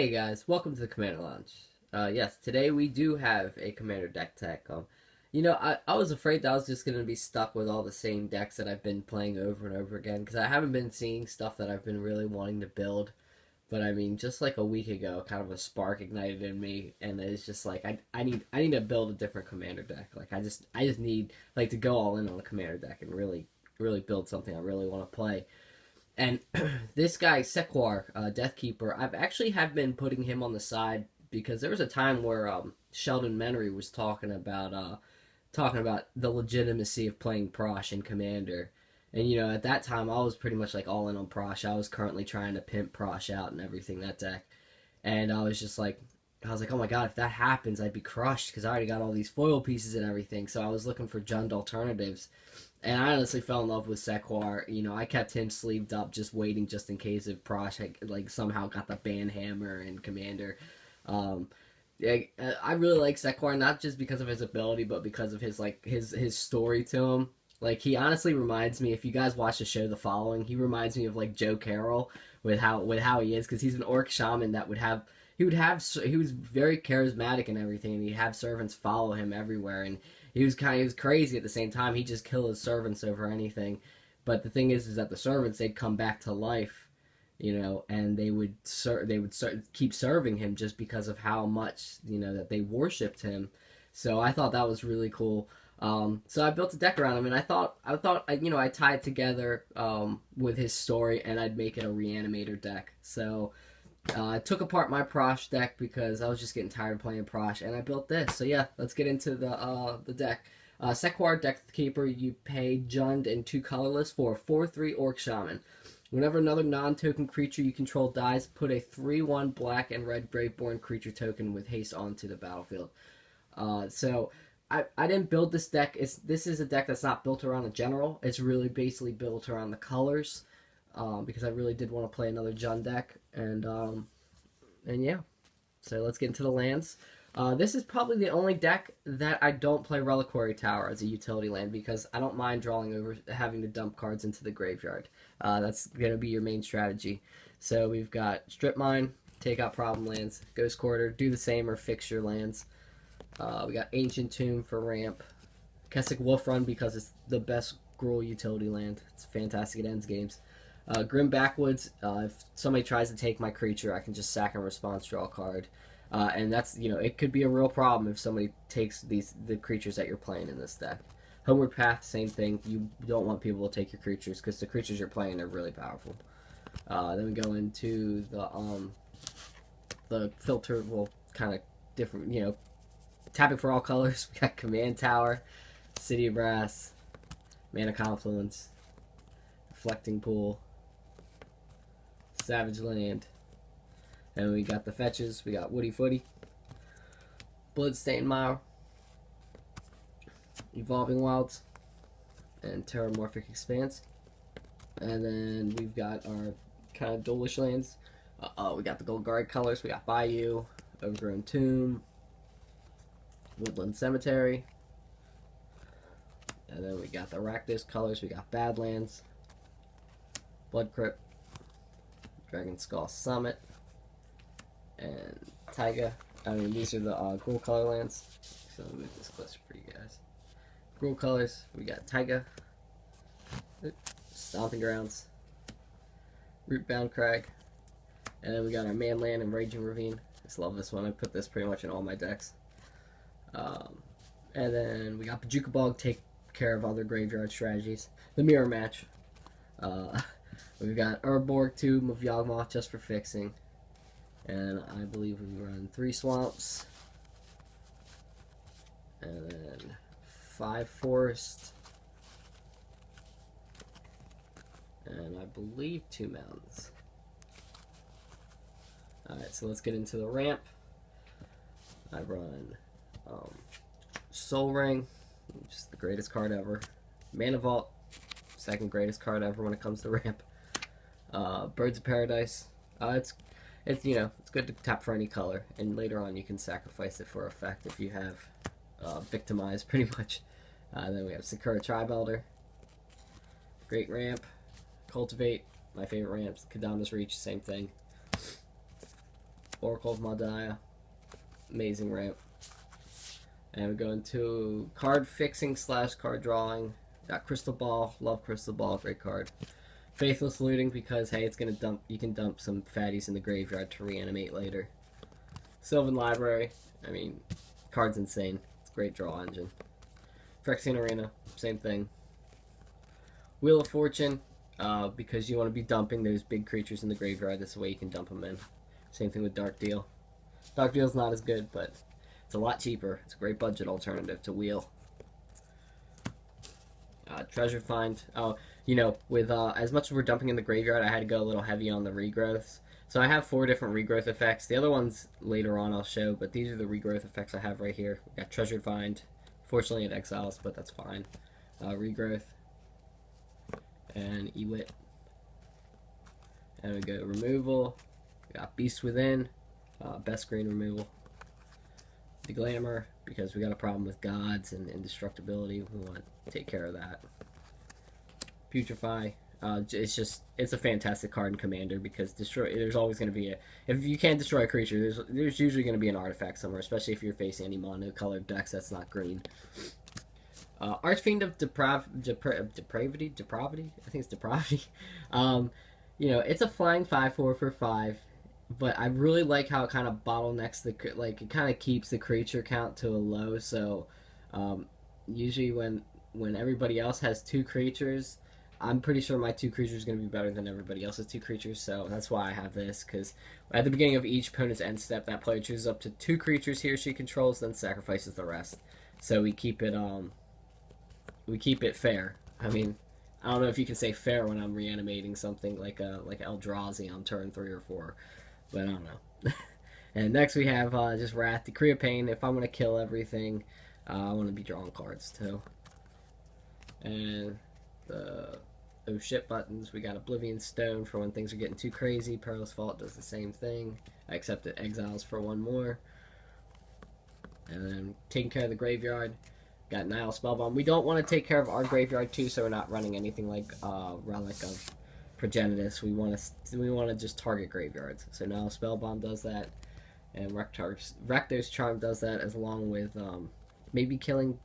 Hey guys, welcome to the Commander Lounge. Yes, today we do have a Commander deck tech. I was afraid that I was just going to be stuck with all the same decks that I've been playing over and over again because I haven't been seeing stuff that I've been really wanting to build. But I mean, just like a week ago, kind of a spark ignited in me, and it's just like I need to build a different Commander deck. Like I just need like to go all in on the Commander deck and really build something I really want to play. And this guy, Sek'Kuar, Deathkeeper, I've actually have been putting him on the side because there was a time where Sheldon Menery was talking about the legitimacy of playing Prosh in Commander. And at that time I was pretty much like all in on Prosh. I was currently trying to pimp Prosh out and everything that deck. And I was like, oh my god, if that happens, I'd be crushed because I already got all these foil pieces and everything. So I was looking for Jund alternatives. And I honestly fell in love with Sek'Kuar. I kept him sleeved up, just waiting, just in case if Prosh had, like somehow got the ban hammer in Commander. I really like Sek'Kuar not just because of his ability, but because of his story to him. Like he honestly reminds me, if you guys watch the show The Following, he reminds me of like Joe Carroll with how he is because he's an orc shaman that he was very charismatic and everything, and he'd have servants follow him everywhere, and he was crazy at the same time. He'd just kill his servants over anything. But the thing is that the servants, they'd come back to life, and they would keep serving him just because of how much that they worshipped him. So I thought that was really cool. So I built a deck around him, and I thought I tie it together with his story, and I'd make it a Reanimator deck. So I took apart my Prosh deck because I was just getting tired of playing Prosh, and I built this. So yeah, let's get into the deck. Sek'Kuar Deathkeeper, you pay Jund and 2 colorless for a 4/3 Orc Shaman. Whenever another non-token creature you control dies, put a 3/1 black and red Graveborn creature token with haste onto the battlefield. So I didn't build this deck. This is a deck that's not built around a general. It's really basically built around the colors. Because I really did want to play another Jund deck, and yeah, so let's get into the lands. This is probably the only deck that I don't play Reliquary Tower as a utility land because I don't mind having to dump cards into the graveyard. That's gonna be your main strategy. So we've got Strip Mine, take out problem lands, Ghost Quarter, do the same or fix your lands. We got Ancient Tomb for ramp, Kessig Wolf Run because it's the best Gruul utility land. It's fantastic, it ends games. Grim Backwoods, if somebody tries to take my creature, I can just sack and response, draw a card. And that's, it could be a real problem if somebody takes the creatures that you're playing in this deck. Homeward Path, same thing. You don't want people to take your creatures because the creatures you're playing are really powerful. Then we go into the filter, well, kind of different, tapping for all colors. We got Command Tower, City of Brass, Mana Confluence, Reflecting Pool, Savage Land, and we got the fetches. We got Woody Footy, Bloodstained Mire, Evolving Wilds, and Terramorphic Expanse. And then we've got our kind of dualish lands. We got the Gold Guard colors. We got Bayou, Overgrown Tomb, Woodland Cemetery, and then we got the Rakdos colors. We got Badlands, Blood Crypt, Dragon Skull Summit, and Taiga. These are the Gruul color lands. So let me move this closer for you guys. Gruul colors, we got Taiga, Stomping Grounds, Rootbound Crag, and then we got our Manland and Raging Ravine. I just love this one. I put this pretty much in all my decks. And then we got Bajuka Bog, take care of other graveyard strategies. The Mirror Match. We've got Urborg, Tomb of Yawgmoth just for fixing. And I believe we run 3 Swamps. And then 5 Forest. And I believe 2 Mountains. Alright, so let's get into the ramp. I run Soul Ring, which is the greatest card ever. Mana Vault, second greatest card ever when it comes to ramp. Birds of Paradise. It's good to tap for any color, and later on you can sacrifice it for effect if you have victimized pretty much. Then we have Sakura Tribe Elder, Great Ramp, Cultivate, my favorite ramps. Kadama's Reach, same thing. Oracle of Maldaya. Amazing ramp. And we go into card fixing / card drawing. Got Crystal Ball. Love Crystal Ball. Great card. Faithless Looting because, hey, it's gonna dump. You can dump some fatties in the graveyard to reanimate later. Sylvan Library. I mean, card's insane. It's a great draw engine. Phyrexian Arena. Same thing. Wheel of Fortune. Because you want to be dumping those big creatures in the graveyard. That's the way you can dump them in. Same thing with Dark Deal. Dark Deal's not as good, but it's a lot cheaper. It's a great budget alternative to Wheel. Treasure Find. Oh, you know, with as much as we're dumping in the graveyard, I had to go a little heavy on the regrowths. So I have 4 different regrowth effects. The other ones later on I'll show, but these are the regrowth effects I have right here. We got Treasure Find. Fortunately it exiles, but that's fine. Regrowth. And Ewit. And we go Removal. We got Beast Within. Best green removal. The Glamour, because we got a problem with gods and indestructibility. We want to take care of that. Putrefy. It's a fantastic card in Commander because there's always going to be if you can't destroy a creature, there's usually going to be an artifact somewhere, especially if you're facing any mono-colored decks that's not green. Archfiend of Depravity. I think it's Depravity. You know, it's a flying 5/4 for 5. But I really like how it kind of bottlenecks it kind of keeps the creature count to a low. So usually when everybody else has 2 creatures, I'm pretty sure my 2 creatures are going to be better than everybody else's 2 creatures. So that's why I have this, because at the beginning of each opponent's end step, that player chooses up to 2 creatures he or she controls, then sacrifices the rest. So we keep it fair. I mean, I don't know if you can say fair when I'm reanimating something like Eldrazi on turn 3 or 4. But I don't know. And next we have just Wrath, Decree of Pain. If I'm going to kill everything, I want to be drawing cards too. And those shit buttons, we got Oblivion Stone for when things are getting too crazy. Perilous Vault does the same thing, except it exiles for 1 more. And then taking care of the graveyard, got Nihil Spellbomb. We don't want to take care of our graveyard too, so we're not running anything like Relic of Progenitus. We want to just target graveyards. So now Spellbomb does that, and Rakdos Charm does that, as along with maybe killing.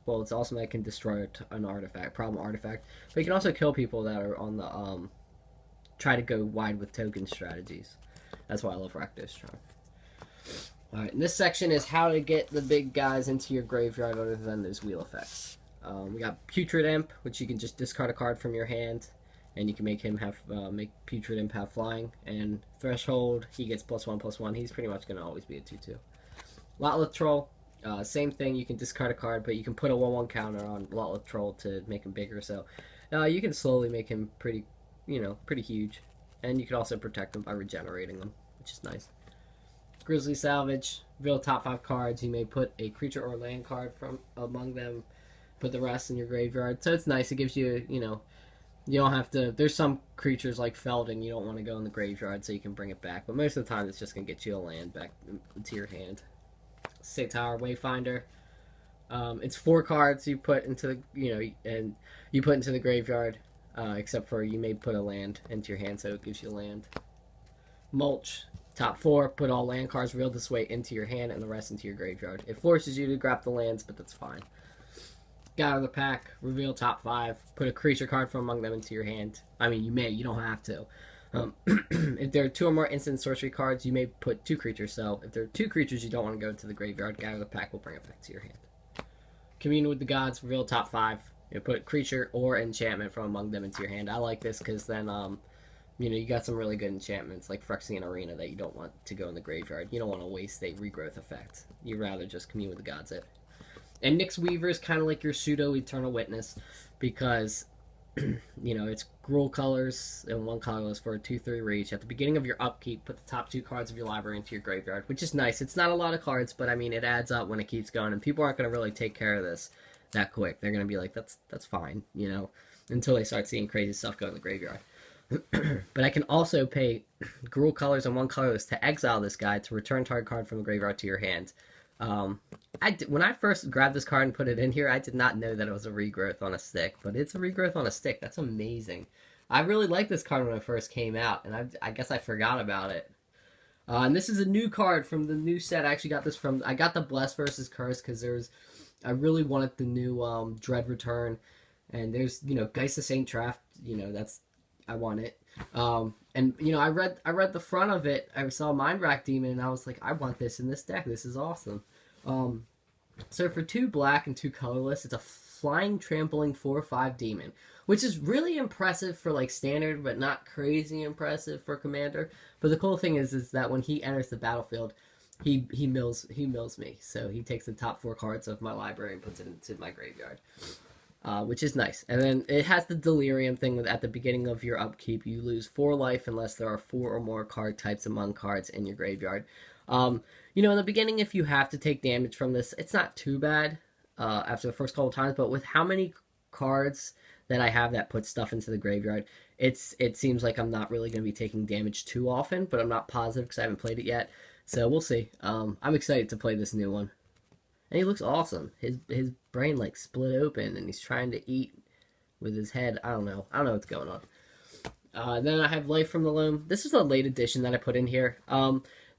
Well, it's awesome that it can destroy an artifact, problem artifact. But you can also kill people that are on the try to go wide with token strategies. That's why I love Rakdos Charm. All right, and this section is how to get the big guys into your graveyard other than those wheel effects. We got Putrid Imp, which you can just discard a card from your hand. And you can make him have make Putrid Imp have flying. And Threshold, he gets +1/+1. He's pretty much going to always be a 2/2. Lotleth Troll, same thing. You can discard a card, but you can put a 1/1 counter on Lotleth Troll to make him bigger. So you can slowly make him pretty huge. And you can also protect him by regenerating them, which is nice. Grizzly Salvage, reveal top 5 cards. You may put a creature or land card from among them. Put the rest in your graveyard. So it's nice. It gives you, you don't have to. There's some creatures like Feldon you don't want to go in the graveyard, so you can bring it back. But most of the time, it's just gonna get you a land back into your hand. Tower Wayfinder. It's 4 cards you put into and you put into the graveyard, except for you may put a land into your hand, so it gives you a land. Mulch. Top 4. Put all land cards revealed this way into your hand, and the rest into your graveyard. It forces you to grab the lands, but that's fine. Get out of the pack, reveal top 5, put a creature card from among them into your hand. I mean, you may, you don't have to. If there are 2 or more instant sorcery cards, you may put 2 creatures. So if there are 2 creatures you don't want to go to the graveyard, get out of the pack will bring it back to your hand. Commune with the Gods, reveal top 5. You put creature or enchantment from among them into your hand. I like this because then, you got some really good enchantments like Phyrexian Arena that you don't want to go in the graveyard. You don't want to waste a regrowth effect. You'd rather just Commune with the Gods it. And Nyx Weaver is kind of like your pseudo Eternal Witness because, it's Gruul colors and 1 colorless for a 2/3 reach. At the beginning of your upkeep, put the top 2 cards of your library into your graveyard, which is nice. It's not a lot of cards, but I mean, it adds up when it keeps going, and people aren't going to really take care of this that quick. They're going to be like, that's fine, until they start seeing crazy stuff go in the graveyard. But I can also pay Gruul colors and 1 colorless to exile this guy to return target card from the graveyard to your hand. When I first grabbed this card and put it in here, I did not know that it was a regrowth on a stick, but it's a regrowth on a stick. That's amazing. I really liked this card when it first came out, and I guess I forgot about it. And this is a new card from the new set. I actually got this from... I got the Bless versus Curse because there's... I really wanted the new Dread Return. And there's, you know, Geist of Saint Draft. You know, that's... I want it. And, you know, I read the front of it. I saw Mind Rack Demon, and I was like, I want this in this deck. This is awesome. So for 2 black and 2 colorless, it's a flying, trampling 4/5 demon, which is really impressive for like standard, but not crazy impressive for commander. But the cool thing is that when he enters the battlefield, he mills me. So he takes the top 4 cards of my library and puts it into my graveyard, which is nice. And then it has the delirium thing with at the beginning of your upkeep, you lose 4 life unless there are 4 or more card types among cards in your graveyard. You know, in the beginning, if you have to take damage from this, it's not too bad after the first couple times, but with how many cards that I have that put stuff into the graveyard, it seems like I'm not really going to be taking damage too often, but I'm not positive because I haven't played it yet, so we'll see. I'm excited to play this new one. And he looks awesome. His brain, like, split open, and he's trying to eat with his head. I don't know what's going on. Then I have Life from the Loom. This is a late edition that I put in here.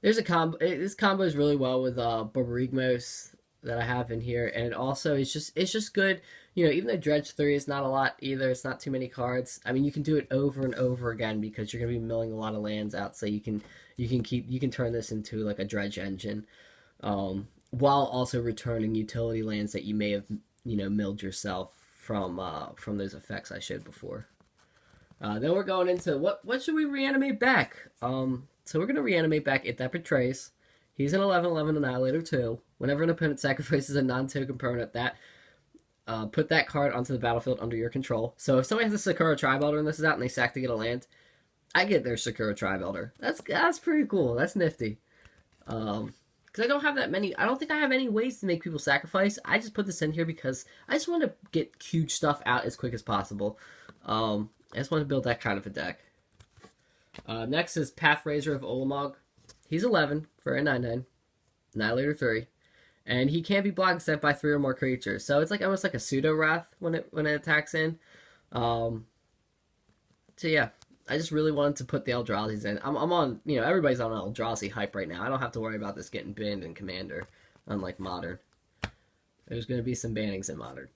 There's a combo. This combos really well with Borborygmos that I have in here, and it also it's just good. You know, even though Dredge 3 is not a lot either, it's not too many cards. I mean, you can do it over and over again because you're gonna be milling a lot of lands out, so you can turn this into like a Dredge engine, while also returning utility lands that you may have, you know, milled yourself from those effects I showed before. Then we're going into what should we reanimate back? So we're going to reanimate back It That Betrays. He's an 11/11 Annihilator 2. Whenever an opponent sacrifices a non-token permanent, put that card onto the battlefield under your control. So if somebody has a Sek'Kuar Tri-Belter and this is out and they sack to get a land, I get their Sek'Kuar Tri-Belter. That's pretty cool. That's nifty. Because I don't have that many... I don't think I have any ways to make people sacrifice. I just put this in here because I just want to get huge stuff out as quick as possible. I just want to build that kind of a deck. Next is Pathraiser of Ulamog. He's 11 for a 9/9, Annihilator 3, and he can't be blocked except by 3 or more creatures. So it's like almost like a pseudo Wrath when it attacks in. So yeah, I just really wanted to put the Eldrazi's in. I'm on, you know, everybody's on Eldrazi hype right now. I don't have to worry about this getting banned in Commander, unlike Modern. There's going to be some bannings in Modern.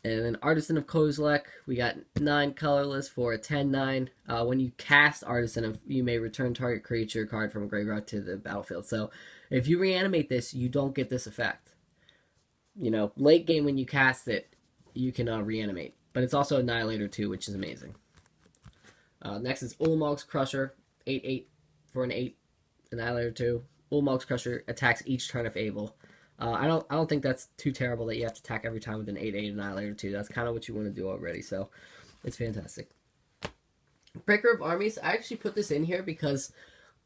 And then Artisan of Kozilek, we got 9 colorless for a 10/9. When you cast Artisan, you may return target creature card from a graveyard to the battlefield. So if you reanimate this, you don't get this effect. You know, late game when you cast it, you can reanimate. But it's also Annihilator 2, which is amazing. Next is Ulamog's Crusher, 8/8 for an 8, Annihilator 2. Ulamog's Crusher attacks each turn if able. I don't think that's too terrible that you have to attack every time with an 8/8 Annihilator 2. That's kind of what you want to do already, so it's fantastic. Breaker of Armies, I actually put this in here because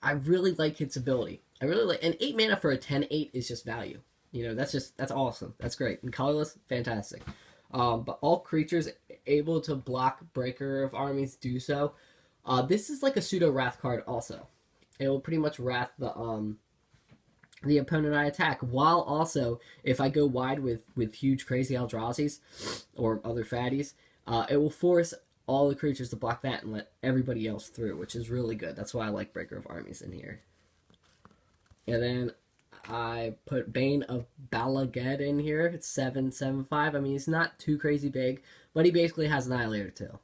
I really like its ability. I really like, and 8 mana for a 10/8 is just value. You know, that's awesome. That's great. And colorless, fantastic. But all creatures able to block Breaker of Armies do so. This is like a pseudo Wrath card also. It will pretty much Wrath the opponent I attack, while also, if I go wide with huge crazy Eldrazi's or other fatties, it will force all the creatures to block that and let everybody else through, which is really good. That's why I like Breaker of Armies in here. And then I put Bane of Balaged in here. It's 7/7/5. I mean, he's not too crazy big, but he basically has Annihilator 2.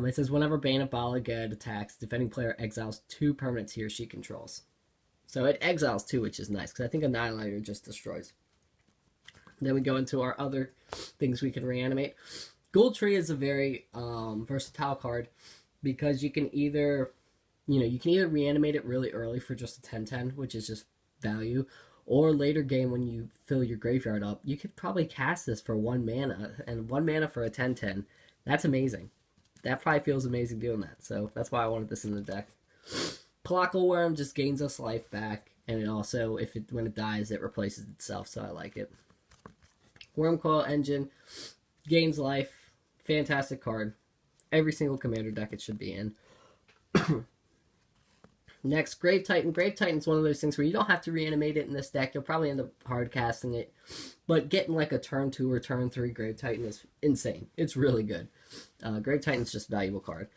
It says, whenever Bane of Balaged attacks, defending player exiles 2 permanents he or she controls. So it exiles 2, which is nice, because I think Annihilator just destroys. Then we go into our other things we can reanimate. Gold Tree is a very versatile card, because you can either reanimate it really early for just a 10/10, which is just value, or later game when you fill your graveyard up, you could probably cast this for 1 mana, and 1 mana for a 10/10. That's amazing. That probably feels amazing doing that, so that's why I wanted this in the deck. Clockle Worm just gains us life back, and it also, when it dies, it replaces itself, so I like it. Wormcoil Engine gains life. Fantastic card. Every single Commander deck it should be in. Next, Grave Titan. Grave Titan's one of those things where you don't have to reanimate it in this deck. You'll probably end up hard casting it, but getting like a turn 2 or turn 3 Grave Titan is insane. It's really good. Grave Titan's just a valuable card.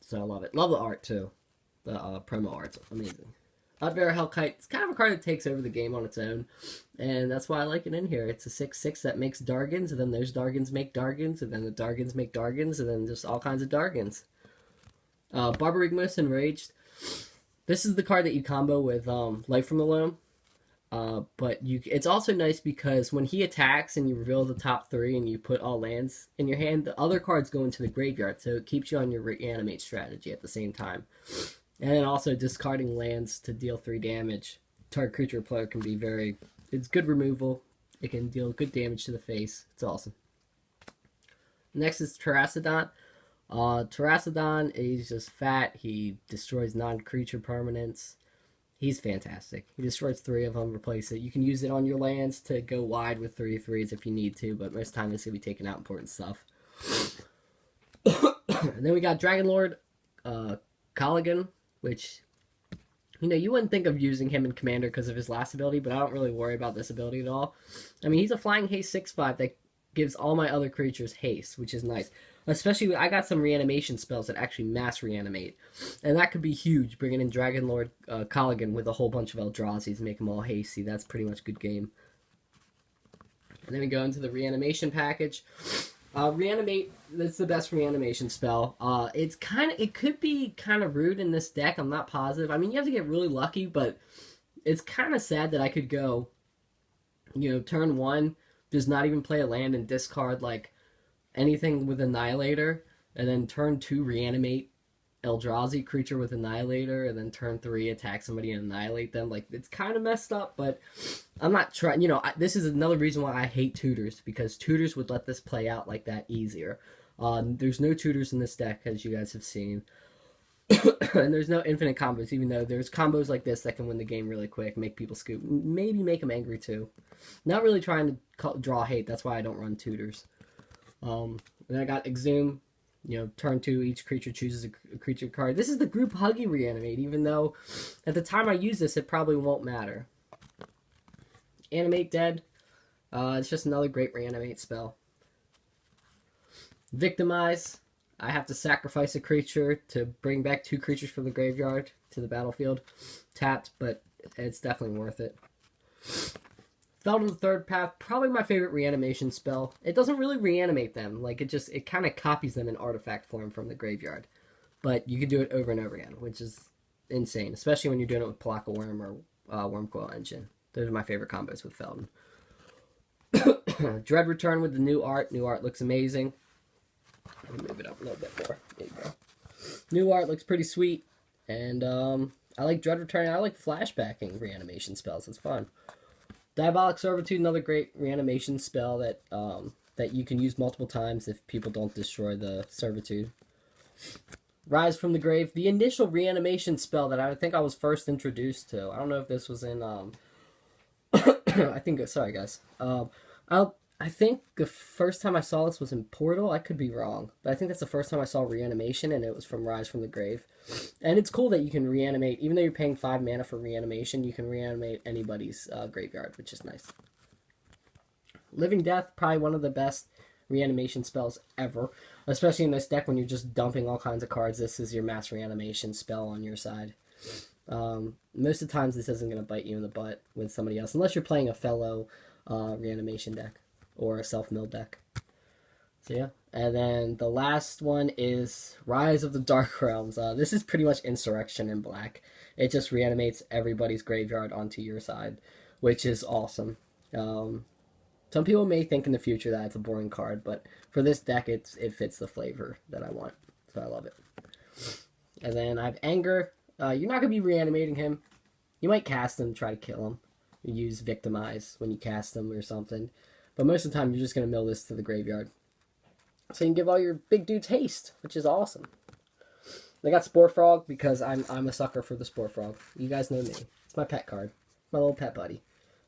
So I love it. Love the art, too. The promo art's amazing. Udvera Hellkite, it's kind of a card that takes over the game on its own, and that's why I like it in here. It's a 6/6 that makes Dargans, and then those Dargans make Dargans, and then the Dargans make Dargans, and then just all kinds of Dargans. Barbarigmus Enraged. This is the card that you combo with Life from the Loam. But it's also nice because when he attacks and you reveal the top 3 and you put all lands in your hand, the other cards go into the graveyard, so it keeps you on your reanimate strategy at the same time. And then also discarding lands to deal 3 damage. Target creature or player can be it's good removal. It can deal good damage to the face. It's awesome. Next is Terracodon. Terracodon is just fat. He destroys non-creature permanents. He's fantastic. He destroys 3 of them, replace it. You can use it on your lands to go wide with 3/3s if you need to, but most of the time it's going to be taking out important stuff. And then we got Dragonlord Colligan, which, you wouldn't think of using him in Commander because of his last ability, but I don't really worry about this ability at all. I mean, he's a flying haste 6/5 that gives all my other creatures haste, which is nice. Especially, I got some reanimation spells that actually mass reanimate. And that could be huge, bringing in Dragonlord Colligan with a whole bunch of Eldrazi's, make them all hasty. That's pretty much good game. And then we go into the reanimation package. Reanimate, that's the best reanimation spell. It could be kind of rude in this deck, I'm not positive. I mean, you have to get really lucky, but it's kind of sad that I could go, turn 1, does not even play a land and discard, anything with Annihilator, and then turn 2 reanimate Eldrazi creature with Annihilator, and then turn 3 attack somebody and annihilate them. It's kind of messed up, but I'm not trying. This is another reason why I hate tutors, because tutors would let this play out like that easier. There's no tutors in this deck, as you guys have seen. And there's no infinite combos, even though there's combos like this that can win the game really quick, make people scoop, maybe make them angry too. Not really trying to draw hate, that's why I don't run tutors. Then I got Exhume. Turn 2, each creature chooses a creature card. This is the group Huggy Reanimate, even though at the time I use this, it probably won't matter. Animate Dead. It's just another great reanimate spell. Victimize. I have to sacrifice a creature to bring back 2 creatures from the graveyard to the battlefield. Tapped, but it's definitely worth it. Feldon the Third Path, probably my favorite reanimation spell. It doesn't really reanimate them. It kind of copies them in artifact form from the graveyard. But you can do it over and over again, which is insane, especially when you're doing it with Palaka Worm or Wormcoil Engine. Those are my favorite combos with Feldon. Dread Return with the new art. New art looks amazing. Let me move it up a little bit more. There you go. New art looks pretty sweet. And I like Dread Return. I like flashbacking reanimation spells. It's fun. Diabolic Servitude, another great reanimation spell that that you can use multiple times if people don't destroy the Servitude. Rise from the Grave, the initial reanimation spell that I think I was first introduced to. I don't know if this was in sorry guys. I think the first time I saw this was in Portal. I could be wrong, but I think that's the first time I saw reanimation, and it was from Rise from the Grave. And it's cool that you can reanimate, even though you're paying 5 mana for reanimation, you can reanimate anybody's graveyard, which is nice. Living Death, probably one of the best reanimation spells ever, especially in this deck when you're just dumping all kinds of cards. This is your mass reanimation spell on your side. Most of the times this isn't going to bite you in the butt with somebody else, unless you're playing a fellow reanimation deck or a self-milled deck. So yeah. And then the last one is Rise of the Dark Realms. This is pretty much Insurrection in black. It just reanimates everybody's graveyard onto your side, which is awesome. Some people may think in the future that it's a boring card, but for this deck, it fits the flavor that I want. So I love it. And then I have Anger. You're not going to be reanimating him. You might cast him, try to kill him. You use Victimize when you cast him or something. But most of the time, you're just going to mill this to the graveyard. So you can give all your big dudes haste, which is awesome. I got Spore Frog because I'm a sucker for the Spore Frog. You guys know me. It's my pet card. My little pet buddy.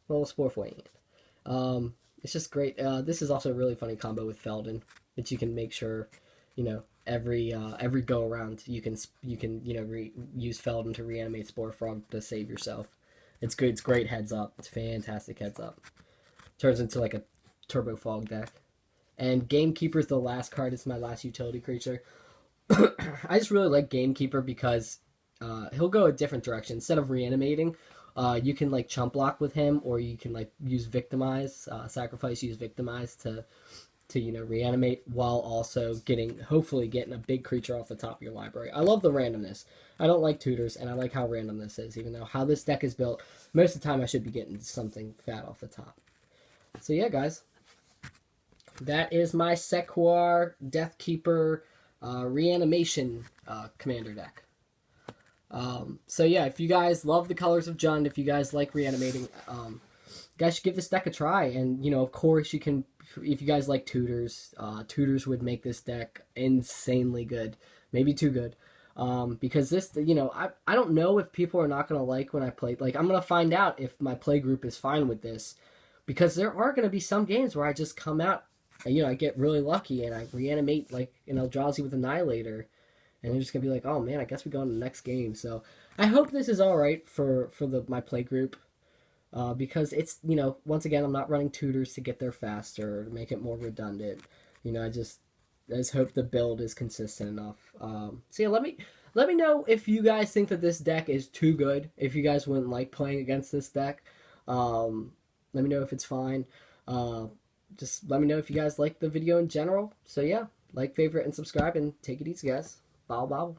My little Spore Frog. It's just great. This is also a really funny combo with Feldon, which you can make sure, every go around you can use Feldon to reanimate Spore Frog to save yourself. It's good. It's great heads up. It's fantastic heads up. Turns into like a Turbo Fog deck. And Gamekeeper is the last card. It's my last utility creature. I just really like Gamekeeper because he'll go a different direction. Instead of reanimating, you can like chump block with him, or you can like use victimize, sacrifice, use victimize to reanimate, while also hopefully getting a big creature off the top of your library. I love the randomness. I don't like tutors, and I like how random this is. Even though how this deck is built, most of the time I should be getting something fat off the top. So yeah, guys, that is my Sek'Kuar Deathkeeper Reanimation commander deck. So yeah, if you guys love the Colors of Jund, if you guys like reanimating, you guys should give this deck a try. And of course, you can, if you guys like tutors, tutors would make this deck insanely good, maybe too good. Because this, I don't know if people are not gonna like when I play. Like, I'm gonna find out if my play group is fine with this, because there are gonna be some games where I just come out, and, I get really lucky and I reanimate like an Eldrazi with Annihilator. And they're just going to be like, oh man, I guess we go on to the next game. So I hope this is alright for my play group. Because it's, once again, I'm not running tutors to get there faster, to make it more redundant. I just hope the build is consistent enough. So yeah, let me know if you guys think that this deck is too good. If you guys wouldn't like playing against this deck. Let me know if it's fine. Just let me know if you guys like the video in general. So yeah, like, favorite, and subscribe, and take it easy, guys. Bow, bow.